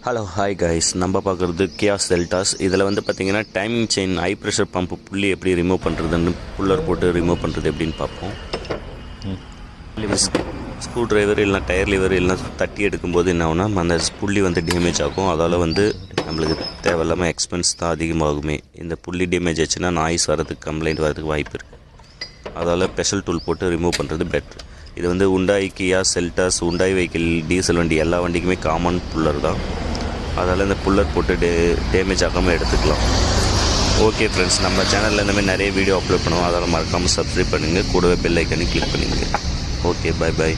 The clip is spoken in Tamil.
ஹலோ ஹாய் கைஸ், நம்ம பார்க்குறது கியா செல்டாஸ். இதில் வந்து பார்த்திங்கன்னா timing chain high pressure pump புள்ளி எப்படி ரிமூவ் பண்ணுறதுன்னு புல்லர் போட்டு ரிமூவ் பண்ணுறது எப்படின்னு பார்ப்போம். ஸ்க்ரூ டிரைவர் இல்லைனா டயர் லிவர் இல்லைனா தட்டி எடுக்கும்போது என்ன ஆகுனா அந்த புள்ளி வந்து டேமேஜ் ஆகும். அதால் வந்து நம்மளுக்கு தேவையில்லாமல் எக்ஸ்பென்ஸ் தான் அதிகமாகுமே. இந்த புள்ளி டேமேஜ் ஆச்சுன்னா நாய்ஸ் வரதுக்கு, கம்ப்ளைண்ட் வரதுக்கு வாய்ப்பு இருக்குது. அதால் ஸ்பெஷல் டூல் போட்டு ரிமூவ் பண்ணுறது பெட்ரு. இது வந்து உண்டாய், கியா, செல்டாஸ், உண்டாய் வெஹிக்கிள், டீசல் வண்டி எல்லா வண்டிக்குமே காமன் புல்லர் தான். அதால் இந்த புல்லர் போட்டு டேமேஜ் ஆகாமல் எடுத்துக்கலாம். ஓகே ஃப்ரெண்ட்ஸ், நம்ம சேனலில் இந்த மாதிரி நிறைய வீடியோ அப்லோட் பண்ணுவோம். அதனால் மறக்காமல் சப்ஸ்கிரைப் பண்ணுங்கள். கூடவே பெல் ஐக்கனையும் கிளிக் பண்ணுங்கள். Okay, by.